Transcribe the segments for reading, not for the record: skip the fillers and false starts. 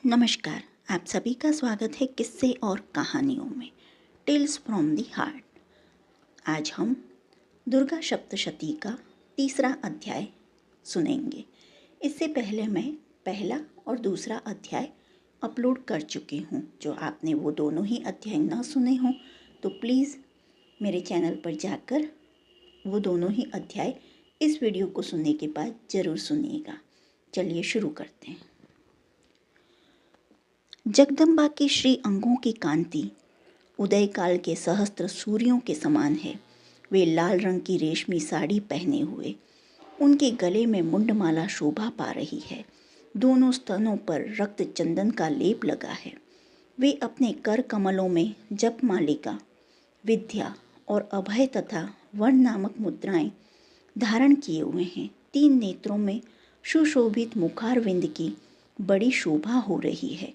नमस्कार। आप सभी का स्वागत है किस्से और कहानियों में टेल्स फ्रॉम द हार्ट। आज हम दुर्गा सप्तशती का तीसरा अध्याय सुनेंगे। इससे पहले मैं पहला और दूसरा अध्याय अपलोड कर चुकी हूँ। जो आपने वो दोनों ही अध्याय ना सुने हों तो प्लीज़ मेरे चैनल पर जाकर वो दोनों ही अध्याय इस वीडियो को सुनने के बाद ज़रूर सुनिएगा। चलिए शुरू करते हैं। जगदम्बा के श्री अंगों की कांति उदय काल के सहस्त्र सूर्यों के समान है। वे लाल रंग की रेशमी साड़ी पहने हुए, उनके गले में मुंडमाला शोभा पा रही है। दोनों स्तनों पर रक्त चंदन का लेप लगा है। वे अपने कर कमलों में जप मालिका, विद्या और अभय तथा वर्ण नामक मुद्राएं धारण किए हुए हैं। 3 नेत्रों में सुशोभित मुखारविंद की बड़ी शोभा हो रही है।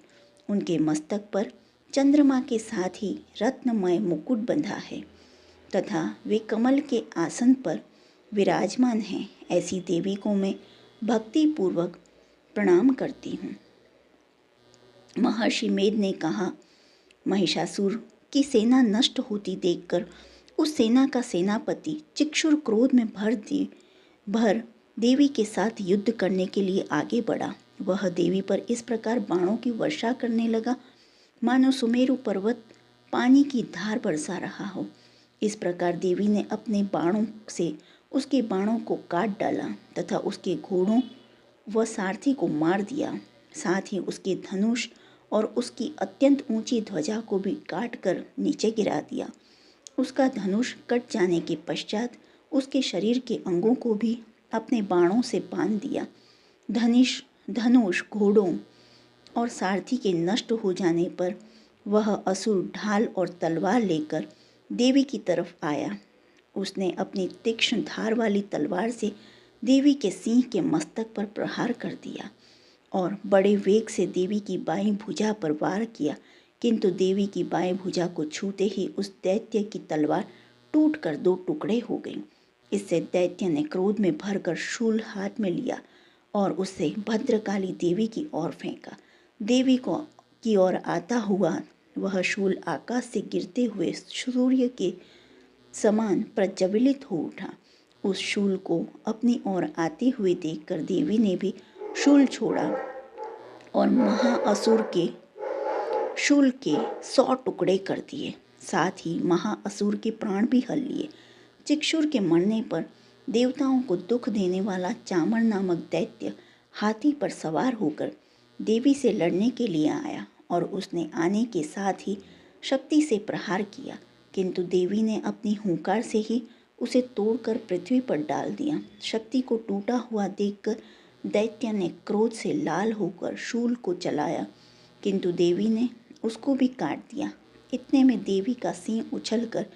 उनके मस्तक पर चंद्रमा के साथ ही रत्नमय मुकुट बंधा है तथा वे कमल के आसन पर विराजमान हैं। ऐसी देवी को मैं भक्ति पूर्वक प्रणाम करती हूँ। महर्षि मेद ने कहा, महिषासुर की सेना नष्ट होती देखकर उस सेना का सेनापति चिक्षुर क्रोध में भर देवी के साथ युद्ध करने के लिए आगे बढ़ा। वह देवी पर इस प्रकार बाणों की वर्षा करने लगा मानो सुमेरु पर्वत पानी की धार बरसा रहा हो। इस प्रकार देवी ने अपने बाणों से उसके बाणों को काट डाला तथा उसके घोड़ों व सारथी को मार दिया। साथ ही उसके धनुष और उसकी अत्यंत ऊंची ध्वजा को भी काट कर नीचे गिरा दिया। उसका धनुष कट जाने के पश्चात उसके शरीर के अंगों को भी अपने बाणों से बांध दिया। धनुष, घोड़ों और सारथी के नष्ट हो जाने पर वह असुर ढाल और तलवार लेकर देवी की तरफ आया। उसने अपनी तीक्ष्ण धार वाली तलवार से देवी के सिंह के मस्तक पर प्रहार कर दिया और बड़े वेग से देवी की बाईं भुजा पर वार किया, किंतु देवी की बाईं भुजा को छूते ही उस दैत्य की तलवार टूटकर 2 टुकड़े हो गई। इससे दैत्य ने क्रोध में भरकर शूल हाथ में लिया और उससे भद्रकाली देवी की ओर फेंका। देवी की ओर आता हुआ वह शूल आकाश से गिरते हुए सूर्य के समान प्रज्वलित हो उठा। उस शूल को अपनी ओर आते हुए देखकर देवी ने भी शूल छोड़ा और महाअसुर के शूल के 100 टुकड़े कर दिए। साथ ही महाअसुर के प्राण भी हल लिए। चिक्षुर के मरने पर देवताओं को दुख देने वाला चामर नामक दैत्य हाथी पर सवार होकर देवी से लड़ने के लिए आया और उसने आने के साथ ही शक्ति से प्रहार किया, किंतु देवी ने अपनी हुंकार से ही उसे तोड़कर पृथ्वी पर डाल दिया। शक्ति को टूटा हुआ देखकर दैत्य ने क्रोध से लाल होकर शूल को चलाया, किंतु देवी ने उसको भी काट दिया। इतने में देवी का सिंह उछलकर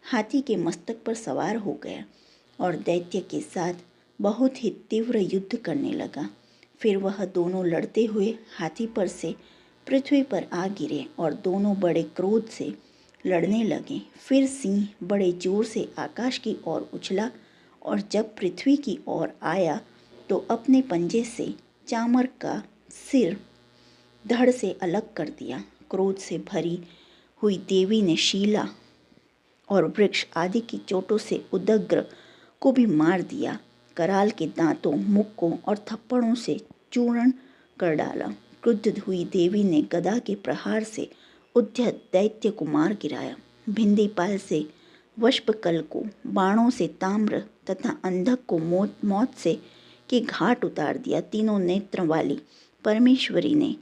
हाथी के मस्तक पर सवार हो गया और दैत्य के साथ बहुत ही तीव्र युद्ध करने लगा। फिर वह दोनों लड़ते हुए हाथी पर से पृथ्वी पर आ गिरे और दोनों बड़े क्रोध से लड़ने लगे। फिर सिंह बड़े जोर से आकाश की ओर उछला और जब पृथ्वी की ओर आया तो अपने पंजे से चामर का सिर धड़ से अलग कर दिया। क्रोध से भरी हुई देवी ने शीला और वृक्ष आदि की चोटों से उदग्र को भी मार दिया। कराल के दांतों, मुक्कों और थप्पड़ों से चूर्ण कर डाला। क्रुद्ध हुई देवी ने गदा के प्रहार से उद्यत दैत्य को मार गिराया। भिंदीपाल से वष्पकल को बाणों से ताम्र तथा अंधक को मौत से के घाट उतार दिया। तीनों नेत्र वाली परमेश्वरी ने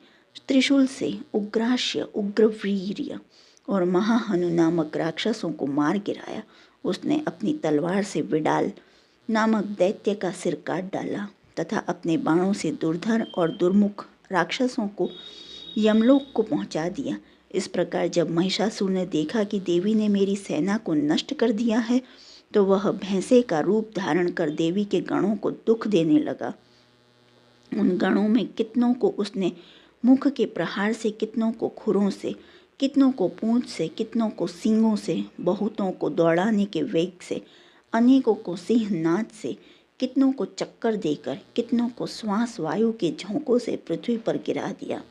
त्रिशूल से उग्रास्य, उग्रवीर्य और महाहनु नामक राक्षसों को मार गिराया। उसने अपनी तलवार से विडाल नामक दैत्य का सिर काट डाला तथा अपने बाणों से दुर्धर और दुर्मुख राक्षसों को यमलोक को पहुंचा दिया। इस प्रकार जब महिषासुर ने देखा कि देवी ने मेरी सेना को नष्ट कर दिया है तो वह भैंसे का रूप धारण कर देवी के गणों को दुख देने लगा। उन गणों में कितनों को उसने मुख के प्रहार से, कितनों को खुरों से, कितनों को पूंछ से, कितनों को सींगों से, बहुतों को दौड़ाने के वेग से, अनेकों को सिंहनाद से, कितनों को चक्कर देकर, कितनों को श्वास वायु के झोंकों से पृथ्वी पर गिरा दिया।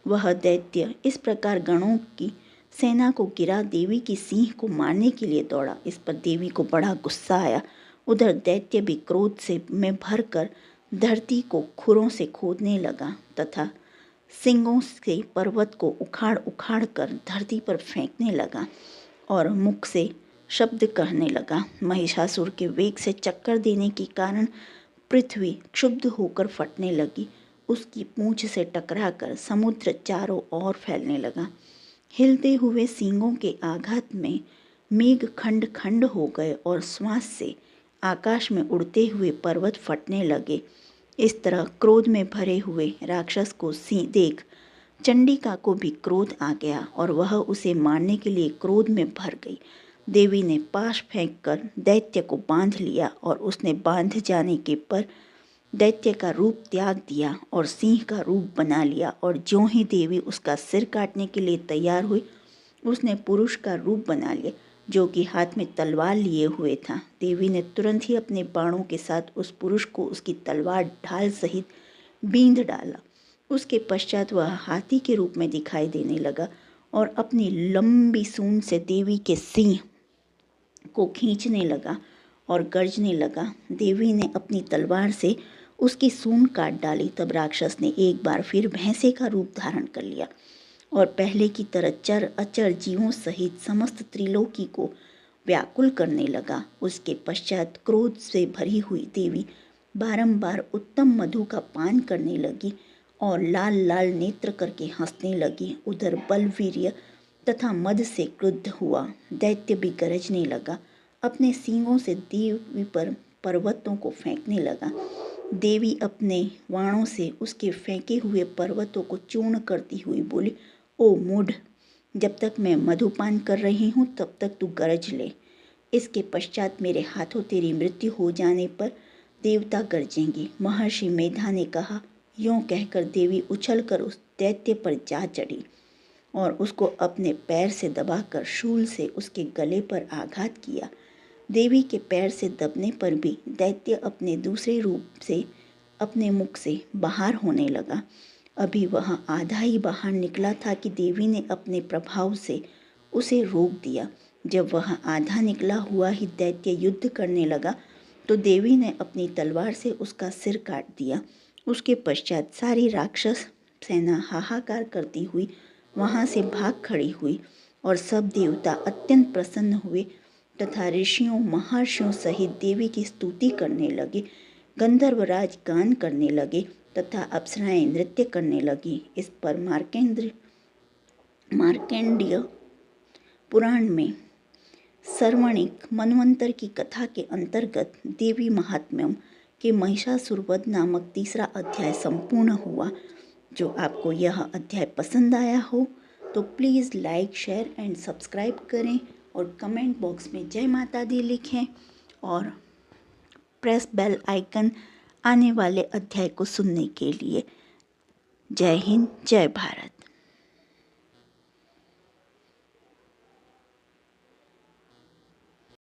वह दैत्य इस प्रकार गणों की सेना को गिरा देवी की सिंह को मारने के लिए दौड़ा। इस पर देवी को बड़ा गुस्सा आया। उधर दैत्य भी क्रोध से में भरकर धरती को खुरों से खोदने लगा तथा सिंगों से पर्वत को उखाड़ उखाड़ कर धरती पर फेंकने लगा और मुख से शब्द कहने लगा। महिषासुर के वेग से चक्कर देने के कारण पृथ्वी क्षुब्ध होकर फटने लगी। उसकी पूंछ से टकराकर समुद्र चारों ओर फैलने लगा। हिलते हुए सींगों के आघात में मेघ खंड खंड हो गए और श्वास से आकाश में उड़ते हुए पर्वत फटने लगे। इस तरह क्रोध में भरे हुए राक्षस को देख चंडिका को भी क्रोध आ गया और वह उसे मारने के लिए क्रोध में भर गई। देवी ने पाश फेंककर दैत्य को बांध लिया और उसने बांध जाने के पर दैत्य का रूप त्याग दिया और सिंह का रूप बना लिया। और ज्यों ही देवी उसका सिर काटने के लिए तैयार हुई, उसने पुरुष का रूप बना लिया जो कि हाथ में तलवार लिए हुए था। देवी ने तुरंत ही अपने बाणों के साथ उस पुरुष को उसकी तलवार ढाल सहित बींध डाला। उसके पश्चात वह हाथी के रूप में दिखाई देने लगा और अपनी लंबी सूंड से देवी के सिंह को खींचने लगा और गरजने लगा। देवी ने अपनी तलवार से उसकी सूंड काट डाली। तब राक्षस ने एक बार फिर भैंसे का रूप धारण कर लिया और पहले की तरह चर अचर जीवों सहित समस्त त्रिलोकी को व्याकुल करने लगा। उसके पश्चात क्रोध से भरी हुई देवी बारंबार उत्तम मधु का पान करने लगी और लाल लाल नेत्र करके हंसने लगी। उधर बलवीर्य तथा मद से क्रुद्ध हुआ दैत्य भी गरजने लगा। अपने सींगों से देवी पर पर्वतों को फेंकने लगा। देवी अपने वाणों से उसके फेंके हुए पर्वतों को चूर्ण करती हुई बोली, ओ मूढ़, जब तक मैं मधुपान कर रही हूँ तब तक तू गरज ले। इसके पश्चात मेरे हाथों तेरी मृत्यु हो जाने पर देवता गरजेंगे। महर्षि मेधा ने कहा। यूँ कहकर देवी उछलकर उस दैत्य पर जा चढ़ी और उसको अपने पैर से दबाकर शूल से उसके गले पर आघात किया। देवी के पैर से दबने पर भी दैत्य अपने दूसरे रूप से अपने मुख से बाहर होने लगा। अभी वह आधा ही बाहर निकला था कि देवी ने अपने प्रभाव से उसे रोक दिया। जब वह आधा निकला हुआ ही दैत्य युद्ध करने लगा तो देवी ने अपनी तलवार से उसका सिर काट दिया। उसके पश्चात सारी राक्षस सेना हाहाकार करती हुई वहाँ से भाग खड़ी हुई और सब देवता अत्यंत प्रसन्न हुए तथा ऋषियों महर्षियों सहित देवी की स्तुति करने लगे। गंधर्वराज गान करने लगे तथा अप्सराएं नृत्य करने लगी। इस पर मार्कंडेय पुराण में सर्वणिक मनवंतर की कथा के अंतर्गत देवी महात्म्यम के महिषासुर वध नामक तीसरा अध्याय संपूर्ण हुआ। जो आपको यह अध्याय पसंद आया हो तो please like, share and subscribe करें और कमेंट बॉक्स में जय माता दी लिखें और प्रेस बेल आइकन आने वाले अध्याय को सुनने के लिए। जय हिंद, जय भारत।